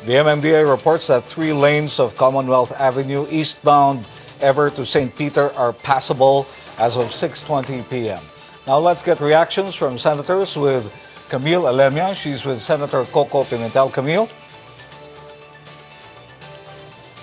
The MMDA reports that 3 lanes of Commonwealth Avenue eastbound ever to St. Peter are passable as of 6:20 p.m. Now let's get reactions from senators with Camille Alemia. She's with Senator Coco Pimentel. Camille?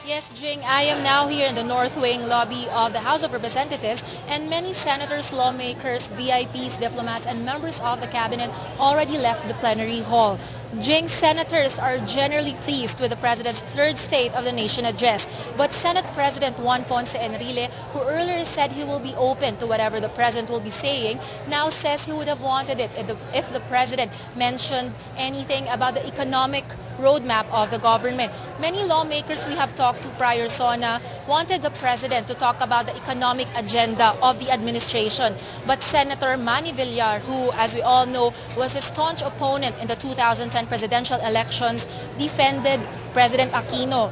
Yes, Jing, I am now here in the North Wing lobby of the House of Representatives, and many senators, lawmakers, VIPs, diplomats, and members of the cabinet already left the plenary hall. Jing, senators are generally pleased with the President's third State of the Nation address, but Senate President Juan Ponce Enrile, who earlier said he will be open to whatever the President will be saying, now says he would have wanted it if the President mentioned anything about the economic roadmap of the government. Many lawmakers we have talked to prior SONA wanted the President to talk about the economic agenda of the administration. But Senator Manny Villar, who, as we all know, was a staunch opponent in the 2010 presidential elections, defended President Aquino.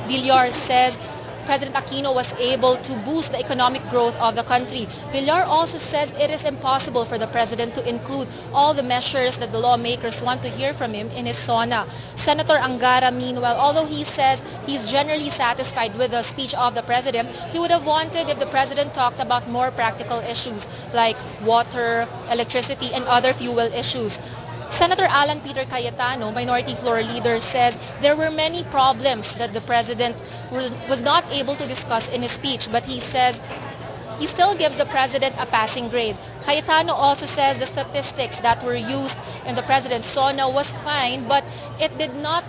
Villar says President Aquino was able to boost the economic growth of the country. Villar also says it is impossible for the President to include all the measures that the lawmakers want to hear from him in his SONA. Senator Angara, meanwhile, although he says he's generally satisfied with the speech of the President, he would have wanted if the President talked about more practical issues like water, electricity, and other fuel issues. Senator Alan Peter Cayetano, Minority Floor Leader, says there were many problems that the President was not able to discuss in his speech, but he says he still gives the President a passing grade. Cayetano also says the statistics that were used in the President's SONA was fine, but it did not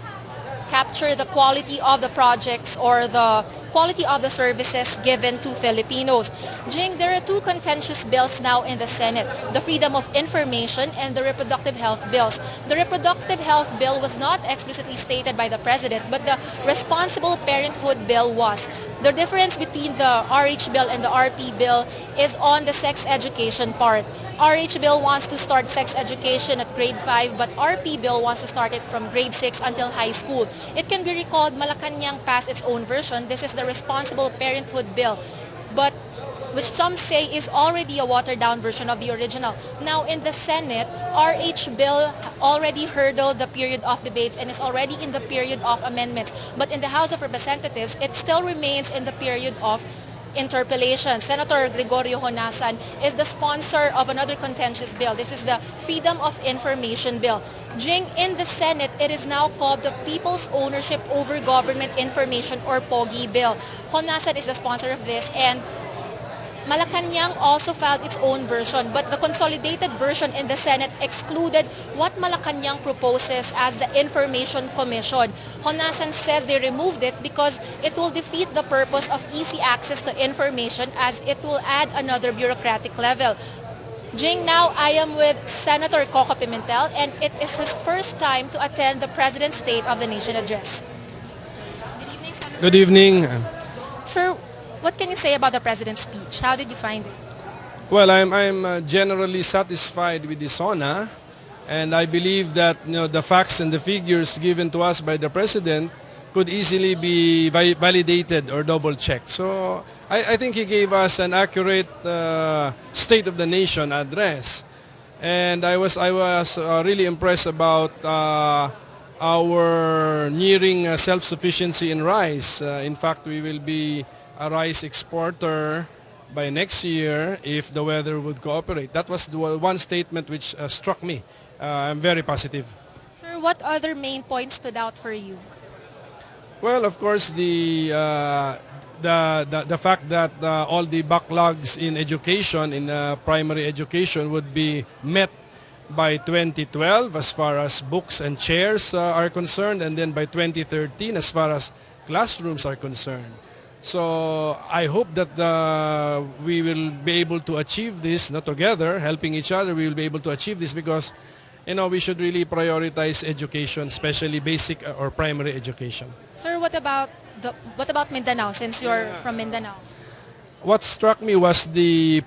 capture the quality of the projects or the quality of the services given to Filipinos. Jing, there are 2 contentious bills now in the Senate, the Freedom of Information and the Reproductive Health bills. The Reproductive Health bill was not explicitly stated by the President, but the Responsible Parenthood bill was. The difference between the RH bill and the RP bill is on the sex education part. RH bill wants to start sex education at grade 5, but RP bill wants to start it from grade 6 until high school. It can be recalled Malacanang passed its own version. This is the Responsible Parenthood bill, but which some say is already a watered-down version of the original. Now in the Senate, RH bill already hurdled the period of debates and is already in the period of amendments. But in the House of Representatives, it still remains in the period of interpellation. Senator Gregorio Honasan is the sponsor of another contentious bill. This is the Freedom of Information bill. Jing, in the Senate, it is now called the People's Ownership Over Government Information or POGI bill. Honasan is the sponsor of this, and Malacanang also filed its own version, but the consolidated version in the Senate excluded what Malacanang proposes as the Information Commission. Honasan says they removed it because it will defeat the purpose of easy access to information, as it will add another bureaucratic level. Jing, now I am with Senator Coco Pimentel, and it is his first time to attend the President's State of the Nation address. Good evening, Senator. Good evening. Sir, what can you say about the President's speech? How did you find it? Well, I'm generally satisfied with the SONA, and I believe that the facts and the figures given to us by the President could easily be validated or double-checked. So I think he gave us an accurate State of the Nation address, and I was really impressed about our nearing self-sufficiency in rice. In fact, we will be a rice exporter by next year if the weather would cooperate. That was the one statement which struck me. I'm very positive. Sir, what other main points stood out for you? Well, of course, the fact that all the backlogs in education, in primary education, would be met by 2012 as far as books and chairs are concerned, and then by 2013 as far as classrooms are concerned. So I hope that we will be able to achieve this, not together, helping each other, we will be able to achieve this because, we should really prioritize education, especially basic or primary education. Sir, what about Mindanao, since you're from Mindanao? What struck me was the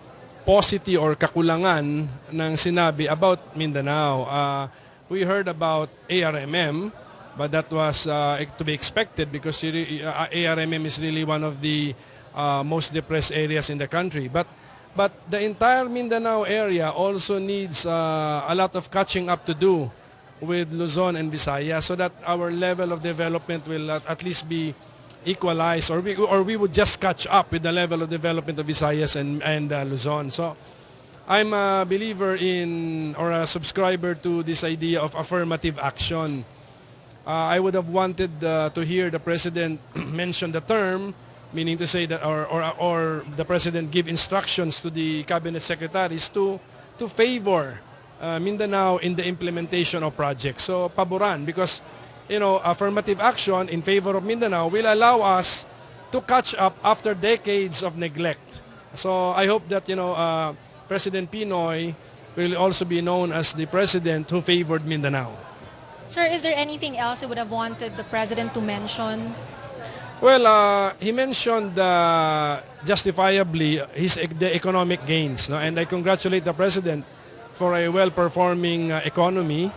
paucity or kakulangan ng sinabi about Mindanao. We heard about ARMM, but that was to be expected because ARMM is really one of the most depressed areas in the country. But the entire Mindanao area also needs a lot of catching up to do with Luzon and Visayas so that our level of development will at least be equalized, or we would just catch up with the level of development of Visayas and Luzon. So I'm a believer in, or a subscriber to, this idea of affirmative action. I would have wanted to hear the President mention the term, meaning to say that, or the President give instructions to the Cabinet Secretaries to favor Mindanao in the implementation of projects. So paboran, because affirmative action in favor of Mindanao will allow us to catch up after decades of neglect. So I hope that President Pinoy will also be known as the president who favored Mindanao. Sir, is there anything else you would have wanted the President to mention? Well, he mentioned justifiably the economic gains, no? And I congratulate the President for a well-performing economy.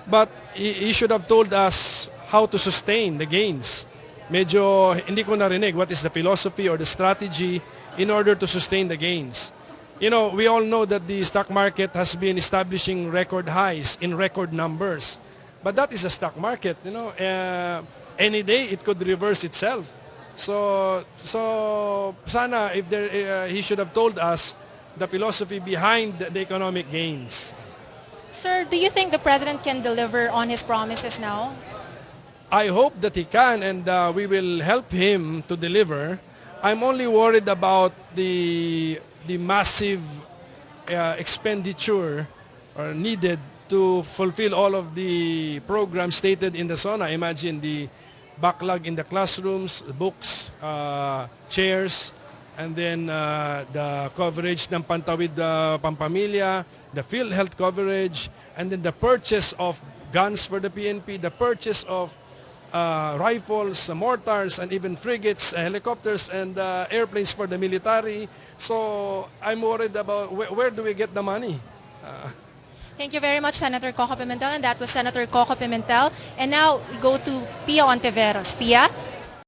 But he should have told us how to sustain the gains. Medyo hindi ko narinig what is the philosophy or the strategy in order to sustain the gains. We all know that the stock market has been establishing record highs in record numbers. But that is a stock market, any day it could reverse itself. So sana if he should have told us the philosophy behind the economic gains. Sir, do you think the President can deliver on his promises now? I hope that he can, and we will help him to deliver. I'm only worried about the massive expenditure needed to fulfill all of the programs stated in the SONA. Imagine the backlog in the classrooms, books, chairs, and then the coverage ng Pantawid Pampamilya, the field health coverage, and then the purchase of guns for the PNP, the purchase of rifles, mortars, and even frigates, helicopters, and airplanes for the military. So I'm worried about where do we get the money? Thank you very much, Senator Coco Pimentel. And that was Senator Coco Pimentel. And now we go to Pia Ontiveros. Pia?